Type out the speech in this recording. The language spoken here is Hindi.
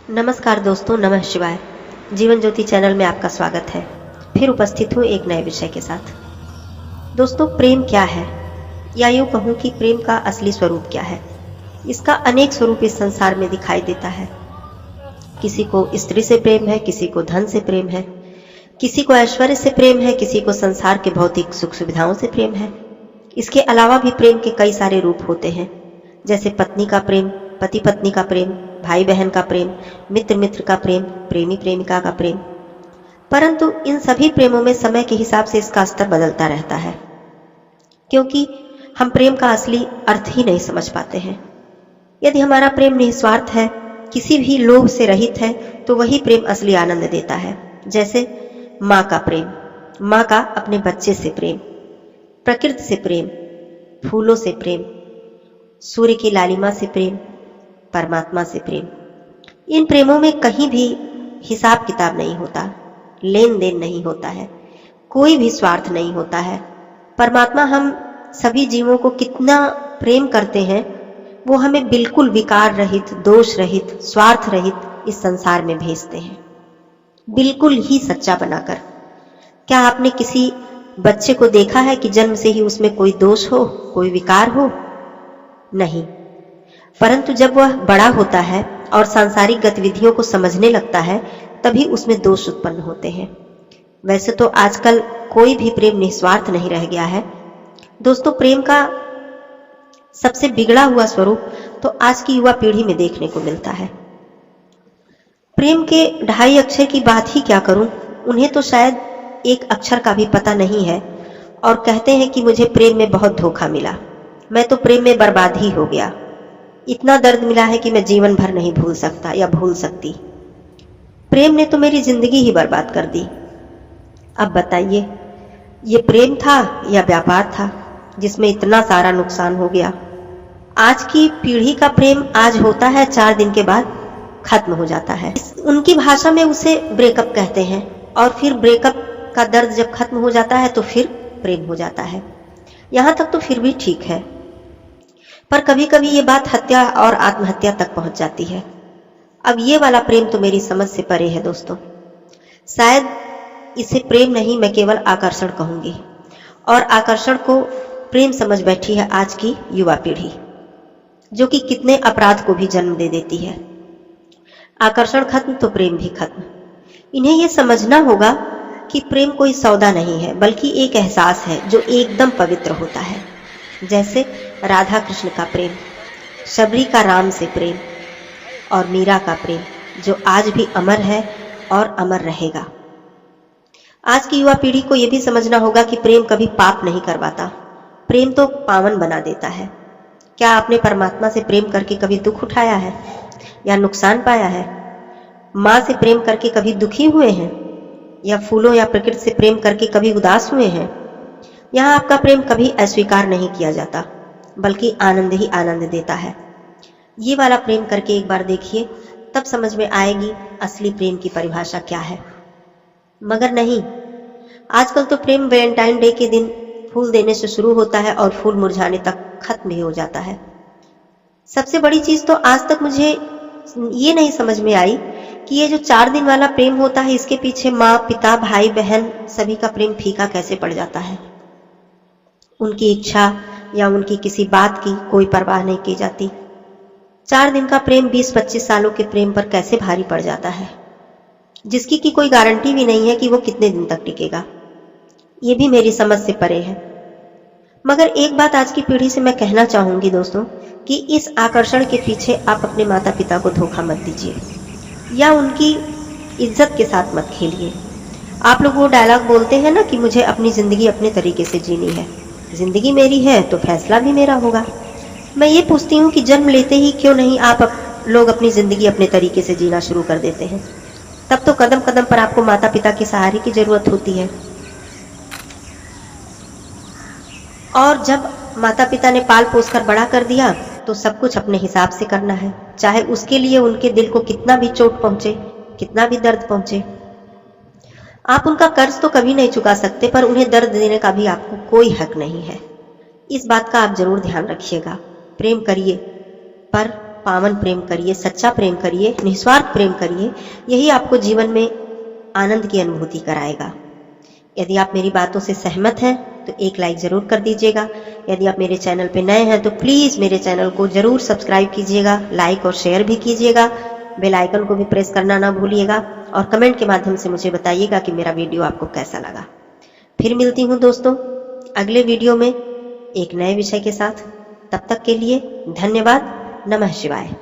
नमस्कार दोस्तों, नमः शिवाय। जीवन ज्योति चैनल में आपका स्वागत है। फिर उपस्थित हूँ एक नए विषय के साथ। दोस्तों, प्रेम क्या है, या यूँ कहूँ कि प्रेम का असली स्वरूप क्या है। इसका अनेक स्वरूप इस संसार में दिखाई देता है। किसी को स्त्री से प्रेम है, किसी को धन से प्रेम है, किसी को ऐश्वर्य से प्रेम है, किसी को संसार के भौतिक सुख सुविधाओं से प्रेम है। इसके अलावा भी प्रेम के कई सारे रूप होते हैं, जैसे पत्नी का प्रेम, पति पत्नी का प्रेम, भाई बहन का प्रेम, मित्र मित्र का प्रेम, प्रेमी प्रेमिका का प्रेम। परंतु इन सभी प्रेमों में समय के हिसाब से इसका स्तर बदलता रहता है, क्योंकि हम प्रेम का असली अर्थ ही नहीं समझ पाते हैं। यदि हमारा प्रेम निस्वार्थ है, किसी भी लोभ से रहित है, तो वही प्रेम असली आनंद देता है। जैसे माँ का प्रेम, माँ का अपने बच्चे से प्रेम, प्रकृति से प्रेम, फूलों से प्रेम, सूर्य की लालिमा से प्रेम, परमात्मा से प्रेम। इन प्रेमों में कहीं भी हिसाब किताब नहीं होता, लेन देन नहीं होता है, कोई भी स्वार्थ नहीं होता है। परमात्मा हम सभी जीवों को कितना प्रेम करते हैं, वो हमें बिल्कुल विकार रहित, दोष रहित, स्वार्थ रहित इस संसार में भेजते हैं, बिल्कुल ही सच्चा बनाकर। क्या आपने किसी बच्चे को देखा है कि जन्म से ही उसमें कोई दोष हो, कोई विकार हो? नहीं। परंतु जब वह बड़ा होता है और सांसारिक गतिविधियों को समझने लगता है, तभी उसमें दोष उत्पन्न होते हैं। वैसे तो आजकल कोई भी प्रेम निस्वार्थ नहीं रह गया है। दोस्तों, प्रेम का सबसे बिगड़ा हुआ स्वरूप तो आज की युवा पीढ़ी में देखने को मिलता है। प्रेम के 2.5 अक्षर की बात ही क्या करूं, उन्हें तो शायद एक अक्षर का भी पता नहीं है, और कहते हैं कि मुझे प्रेम में बहुत धोखा मिला, मैं तो प्रेम में बर्बाद ही हो गया, इतना दर्द मिला है कि मैं जीवन भर नहीं भूल सकता या भूल सकती। प्रेम ने तो मेरी जिंदगी ही बर्बाद कर दी। अब बताइए, ये प्रेम था या व्यापार था जिसमें इतना सारा नुकसान हो गया? आज की पीढ़ी का प्रेम आज होता है, 4 दिन के बाद खत्म हो जाता है। उनकी भाषा में उसे ब्रेकअप कहते हैं, और फिर ब्रेकअप का दर्द जब खत्म हो जाता है तो फिर प्रेम हो जाता है। यहां तक तो फिर भी ठीक है, पर कभी कभी ये बात हत्या और आत्महत्या तक पहुंच जाती है। अब ये वाला प्रेम तो मेरी समझ से परे है दोस्तों। शायद इसे प्रेम नहीं, मैं केवल आकर्षण कहूंगी, और आकर्षण को प्रेम समझ बैठी है आज की युवा पीढ़ी, जो कि कितने अपराध को भी जन्म दे देती है। आकर्षण खत्म तो प्रेम भी खत्म। इन्हें यह समझना होगा कि प्रेम कोई सौदा नहीं है, बल्कि एक एहसास है जो एकदम पवित्र होता है। जैसे राधा कृष्ण का प्रेम, शबरी का राम से प्रेम, और मीरा का प्रेम, जो आज भी अमर है और अमर रहेगा। आज की युवा पीढ़ी को यह भी समझना होगा कि प्रेम कभी पाप नहीं करवाता, प्रेम तो पावन बना देता है। क्या आपने परमात्मा से प्रेम करके कभी दुख उठाया है या नुकसान पाया है? माँ से प्रेम करके कभी दुखी हुए हैं, या फूलों या प्रकृति से प्रेम करके कभी उदास हुए हैं? यहाँ आपका प्रेम कभी अस्वीकार नहीं किया जाता, बल्कि आनंद ही आनंद देता है। ये वाला प्रेम करके एक बार देखिए, तब समझ में आएगी असली प्रेम की परिभाषा क्या है। मगर नहीं, आजकल तो प्रेम वैलेंटाइन डे के दिन फूल देने से शुरू होता है और फूल मुरझाने तक खत्म भी हो जाता है। सबसे बड़ी चीज तो आज तक मुझे ये नहीं समझ में आई कि ये जो 4 दिन वाला प्रेम होता है, इसके पीछे माँ, पिता, भाई, बहन सभी का प्रेम फीका कैसे पड़ जाता है। उनकी इच्छा या उनकी किसी बात की कोई परवाह नहीं की जाती। 4 दिन का प्रेम 20-25 सालों के प्रेम पर कैसे भारी पड़ जाता है, जिसकी की कोई गारंटी भी नहीं है कि वो कितने दिन तक टिकेगा। ये भी मेरी समझ से परे है। मगर एक बात आज की पीढ़ी से मैं कहना चाहूंगी दोस्तों, कि इस आकर्षण के पीछे आप अपने माता पिता को धोखा मत दीजिए, या उनकी इज्जत के साथ मत खेलिए। आप लोग वो डायलॉग बोलते हैं ना कि मुझे अपनी जिंदगी अपने तरीके से जीनी है। जिंदगी मेरी है तो फैसला भी मेरा होगा। मैं ये पूछती हूँ कि जन्म लेते ही क्यों नहीं आप लोग अपनी जिंदगी अपने तरीके से जीना शुरू कर देते हैं? तब तो कदम कदम पर आपको माता पिता के सहारे की जरूरत होती है। और जब माता पिता ने पाल पोस कर बड़ा कर दिया, तो सब कुछ अपने हिसाब से करना है, चाहे उसके लिए उनके दिल को कितना भी चोट पहुंचे, कितना भी दर्द पहुंचे। आप उनका कर्ज तो कभी नहीं चुका सकते, पर उन्हें दर्द देने का भी आपको कोई हक नहीं है। इस बात का आप जरूर ध्यान रखिएगा। प्रेम करिए, पर पावन प्रेम करिए, सच्चा प्रेम करिए, निस्वार्थ प्रेम करिए। यही आपको जीवन में आनंद की अनुभूति कराएगा। यदि आप मेरी बातों से सहमत हैं तो एक लाइक ज़रूर कर दीजिएगा। यदि आप मेरे चैनल पे नए हैं तो प्लीज़ मेरे चैनल को ज़रूर सब्सक्राइब कीजिएगा, लाइक और शेयर भी कीजिएगा। बेल आइकन को भी प्रेस करना ना भूलिएगा और कमेंट के माध्यम से मुझे बताइएगा कि मेरा वीडियो आपको कैसा लगा। फिर मिलती हूँ दोस्तों अगले वीडियो में एक नए विषय के साथ। तब तक के लिए धन्यवाद। नमः शिवाय।